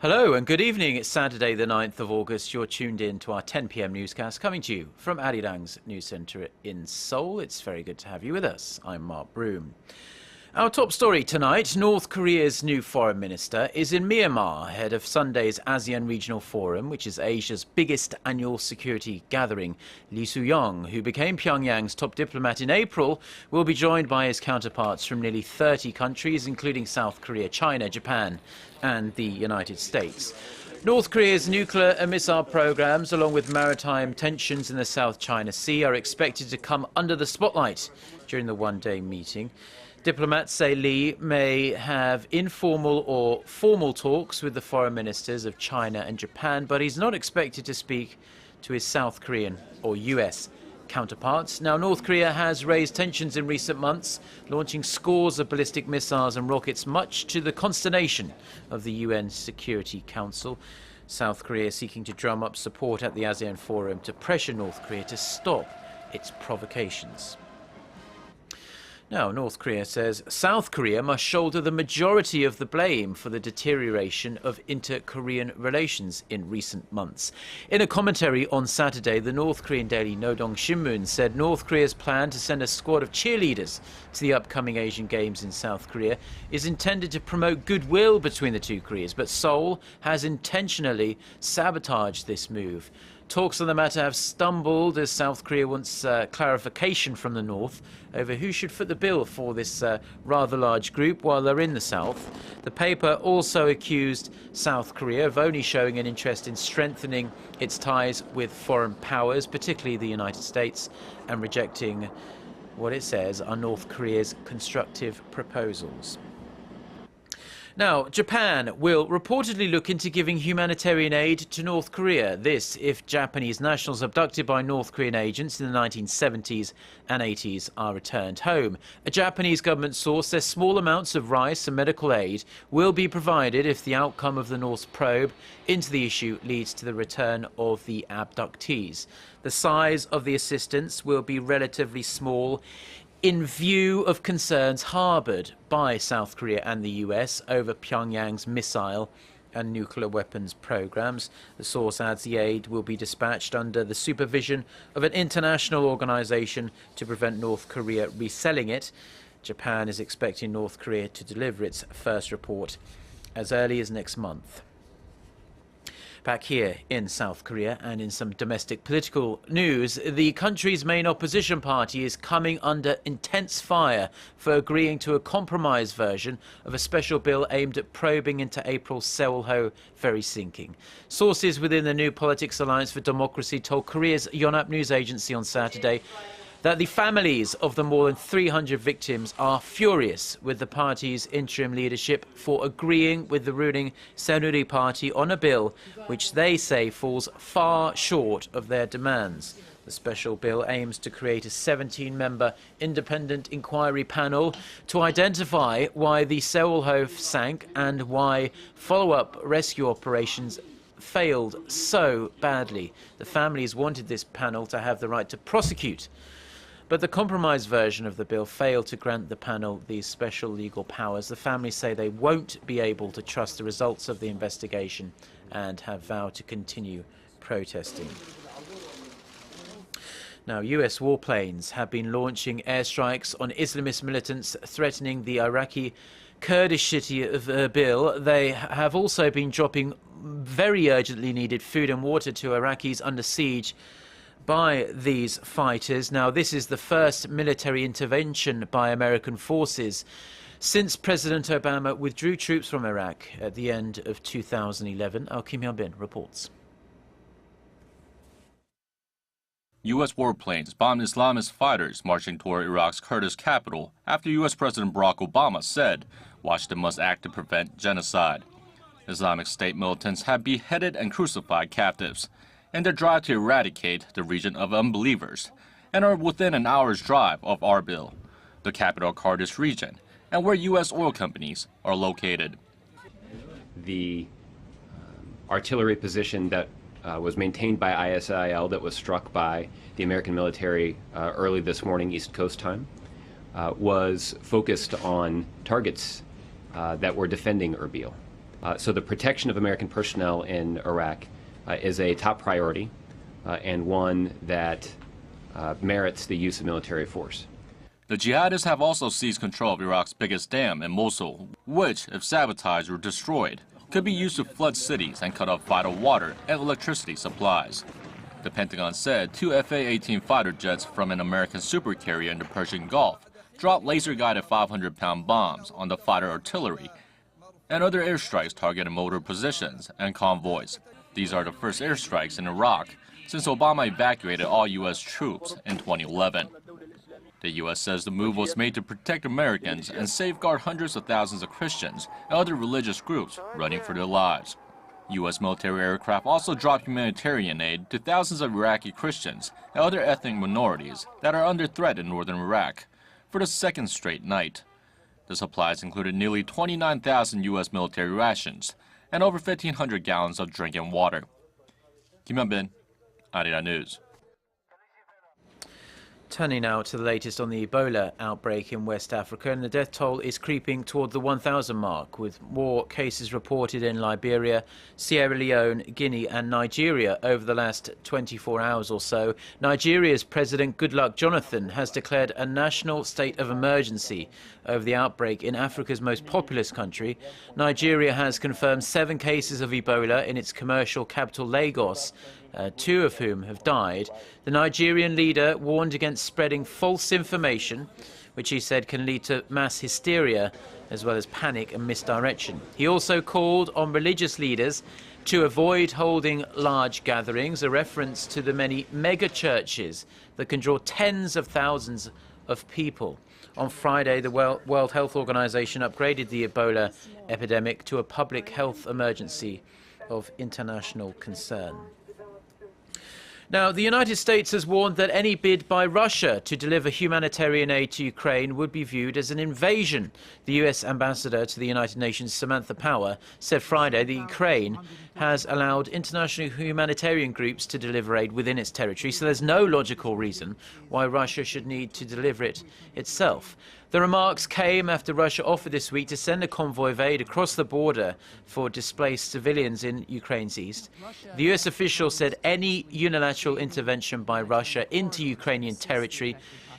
Hello and good evening. It's Saturday the 9th of August. You're tuned in to our 10 p.m. newscast coming to you from ARIRANG's news centre in Seoul. It's very good to have you with us. I'm Mark Broome. Our top story tonight, North Korea's new foreign minister is in Myanmar ahead of Sunday's ASEAN Regional Forum, which is Asia's biggest annual security gathering. Su-yong, who became Pyongyang's top diplomat in April, will be joined by his counterparts from nearly 30 countries, including South Korea, China, Japan and the United States. North Korea's nuclear and missile programs, along with maritime tensions in the South China Sea, are expected to come under the spotlight during the one-day meeting. Diplomats say Lee may have informal or formal talks with the foreign ministers of China and Japan, but he's not expected to speak to his South Korean or US counterparts. Now, North Korea has raised tensions in recent months, launching scores of ballistic missiles and rockets, much to the consternation of the UN Security Council. South Korea seeking to drum up support at the ASEAN Forum to pressure North Korea to stop its provocations. Now, North Korea says South Korea must shoulder the majority of the blame for the deterioration of inter-Korean relations in recent months. In a commentary on Saturday, the North Korean daily Nodong Shinmun said North Korea's plan to send a squad of cheerleaders to the upcoming Asian Games in South Korea is intended to promote goodwill between the two Koreas, but Seoul has intentionally sabotaged this move. Talks on the matter have stumbled as South Korea wants clarification from the North over who should foot the bill for this rather large group while they're in the South. The paper also accused South Korea of only showing an interest in strengthening its ties with foreign powers, particularly the United States, and rejecting what it says are North Korea's constructive proposals. Now, Japan will reportedly look into giving humanitarian aid to North Korea. This if Japanese nationals abducted by North Korean agents in the 1970s and 80s are returned home. A Japanese government source says small amounts of rice and medical aid will be provided if the outcome of the North's probe into the issue leads to the return of the abductees. The size of the assistance will be relatively small in view of concerns harboured by South Korea and the US over Pyongyang's missile and nuclear weapons programs. The source adds the aid will be dispatched under the supervision of an international organisation to prevent North Korea reselling it. Japan is expecting North Korea to deliver its first report as early as next month. Back here in South Korea and in some domestic political news, the country's main opposition party is coming under intense fire for agreeing to a compromise version of a special bill aimed at probing into April's Seoul ferry sinking. Sources within the New Politics Alliance for Democracy told Korea's Yonhap news agency on Saturday that the families of the more than 300 victims are furious with the party's interim leadership for agreeing with the ruling Saenuri party on a bill which they say falls far short of their demands. The special bill aims to create a 17-member independent inquiry panel to identify why the Seoul sank and why follow-up rescue operations failed so badly. The families wanted this panel to have the right to prosecute, but the compromise version of the bill failed to grant the panel these special legal powers. The families say they won't be able to trust the results of the investigation and have vowed to continue protesting. Now, US warplanes have been launching airstrikes on Islamist militants threatening the Iraqi Kurdish city of Erbil. They have also been dropping very urgently needed food and water to Iraqis under siege by these fighters. Now, this is the first military intervention by American forces since President Obama withdrew troops from Iraq at the end of 2011. Our Kim Hyun-bin reports. U.S. warplanes bombed Islamist fighters marching toward Iraq's Kurdish capital after U.S. President Barack Obama said Washington must act to prevent genocide. Islamic State militants have beheaded and crucified captives in their drive to eradicate the region of unbelievers and are within an hour's drive of Erbil, the capital Kurdish region, and where U.S. oil companies are located. The artillery position that was maintained by ISIL that was struck by the American military early this morning, East Coast time, was focused on targets that were defending Erbil. So the protection of American personnel in Iraq is a top priority and one that merits the use of military force. The jihadists have also seized control of Iraq's biggest dam in Mosul, which, if sabotaged or destroyed, could be used to flood cities and cut off vital water and electricity supplies. The Pentagon said 2 F-A-18 fighter jets from an American supercarrier in the Persian Gulf dropped laser-guided 500-pound bombs on the fighter artillery and other airstrikes targeting motor positions and convoys. These are the first airstrikes in Iraq since Obama evacuated all U.S. troops in 2011. The U.S. says the move was made to protect Americans and safeguard hundreds of thousands of Christians and other religious groups running for their lives. U.S. military aircraft also dropped humanitarian aid to thousands of Iraqi Christians and other ethnic minorities that are under threat in northern Iraq for the second straight night. The supplies included nearly 29,000 U.S. military rations and over 1,500 gallons of drinking water. Kim Hyun-bin, ARIRANG News. Turning now to the latest on the Ebola outbreak in West Africa, and the death toll is creeping toward the 1,000 mark, with more cases reported in Liberia, Sierra Leone, Guinea and Nigeria over the last 24 hours or so. Nigeria's President Goodluck Jonathan has declared a national state of emergency over the outbreak in Africa's most populous country. Nigeria has confirmed 7 cases of Ebola in its commercial capital Lagos, 2 of whom have died. The Nigerian leader warned against spreading false information, which he said can lead to mass hysteria as well as panic and misdirection. He also called on religious leaders to avoid holding large gatherings, a reference to the many mega churches that can draw tens of thousands of people. On Friday, the World Health Organization upgraded the Ebola epidemic to a public health emergency of international concern. Now, the United States has warned that any bid by Russia to deliver humanitarian aid to Ukraine would be viewed as an invasion. The U.S. ambassador to the United Nations, Samantha Power, said Friday that Ukraine has allowed international humanitarian groups to deliver aid within its territory, so there's no logical reason why Russia should need to deliver it itself. The remarks came after Russia offered this week to send a convoy of aid across the border for displaced civilians in Ukraine's east. The US official said any unilateral intervention by Russia into Ukrainian territory,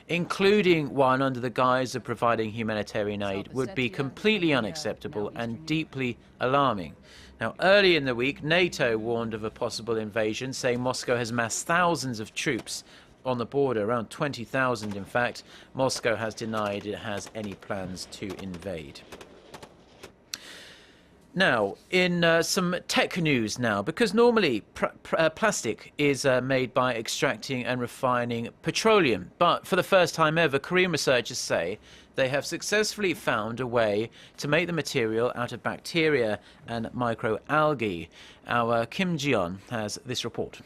including one under the guise of providing humanitarian aid, would be completely unacceptable and deeply alarming. Now, early in the week, NATO warned of a possible invasion, saying Moscow has massed thousands of troops on the border, around 20,000 in fact. Moscow has denied it has any plans to invade. Now, in some tech news now, because normally plastic is made by extracting and refining petroleum, but for the first time ever, Korean researchers say they have successfully found a way to make the material out of bacteria and microalgae. Our Kim Ji-yeon has this report.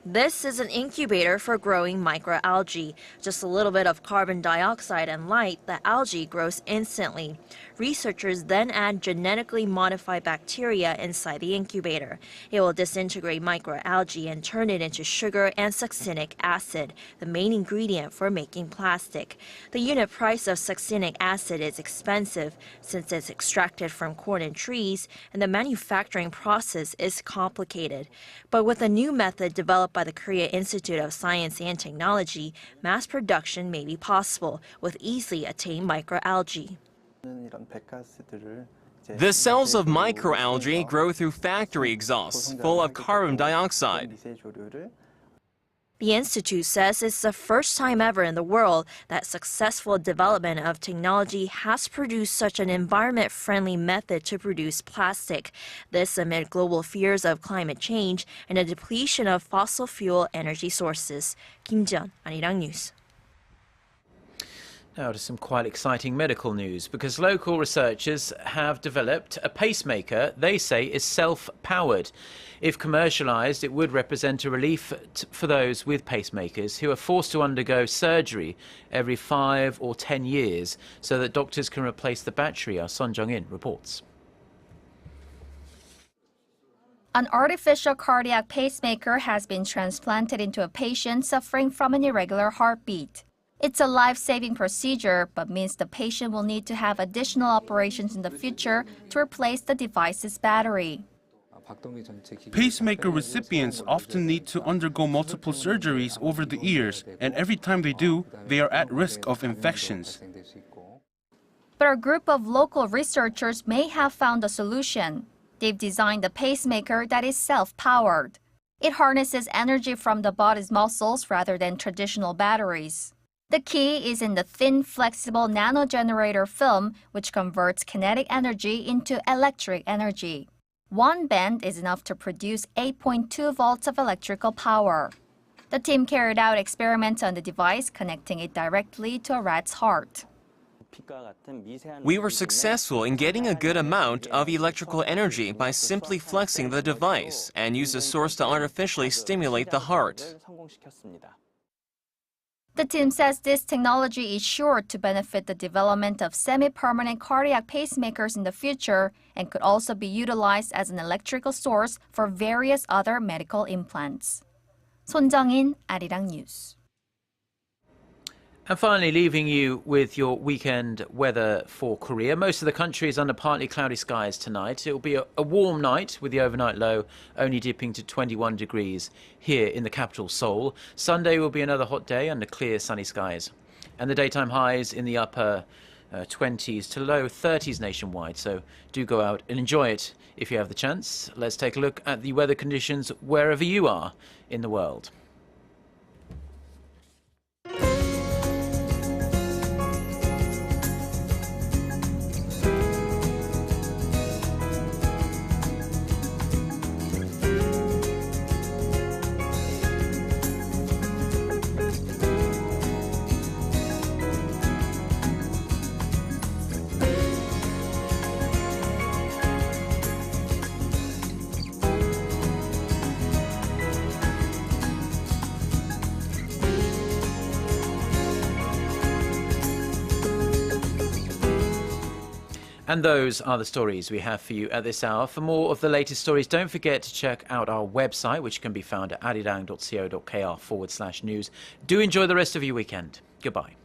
This is an incubator for growing microalgae. Just a little bit of carbon dioxide and light, the algae grows instantly. Researchers then add genetically modified bacteria inside the incubator. It will disintegrate microalgae and turn it into sugar and succinic acid, the main ingredient for making plastic. The unit price of succinic acid is expensive since it's extracted from corn and trees, and the manufacturing process is complicated. But with a new method developed by the Korea Institute of Science and Technology, mass production may be possible with easily attained microalgae. The cells of microalgae grow through factory exhausts full of carbon dioxide. The institute says it's the first time ever in the world that successful development of technology has produced such an environment-friendly method to produce plastic. This amid global fears of climate change and a depletion of fossil fuel energy sources. Kim Ji-yeon, ARIRANG News. Now to some quite exciting medical news, because local researchers have developed a pacemaker they say is self-powered. If commercialised, it would represent a relief for those with pacemakers who are forced to undergo surgery every 5 or 10 years so that doctors can replace the battery. Our Su-yong reports. An artificial cardiac pacemaker has been transplanted into a patient suffering from an irregular heartbeat. It's a life-saving procedure, but means the patient will need to have additional operations in the future to replace the device's battery. Pacemaker recipients often need to undergo multiple surgeries over the years, and every time they do, they are at risk of infections. But a group of local researchers may have found a solution. They've designed a pacemaker that is self-powered. It harnesses energy from the body's muscles rather than traditional batteries. The key is in the thin, flexible nanogenerator film, which converts kinetic energy into electric energy. One bend is enough to produce 8.2 volts of electrical power. The team carried out experiments on the device, connecting it directly to a rat's heart. We were successful in getting a good amount of electrical energy by simply flexing the device and use a source to artificially stimulate the heart. The team says this technology is sure to benefit the development of semi-permanent cardiac pacemakers in the future and could also be utilized as an electrical source for various other medical implants. 손정인, 아리랑 뉴스. And finally, leaving you with your weekend weather for Korea. Most of the country is under partly cloudy skies tonight. It will be a warm night with the overnight low only dipping to 21 degrees here in the capital, Seoul. Sunday will be another hot day under clear sunny skies. And the daytime highs in the upper 20s to low 30s nationwide. So do go out and enjoy it if you have the chance. Let's take a look at the weather conditions wherever you are in the world. And those are the stories we have for you at this hour. For more of the latest stories, don't forget to check out our website, which can be found at arirang.co.kr/news. Do enjoy the rest of your weekend. Goodbye.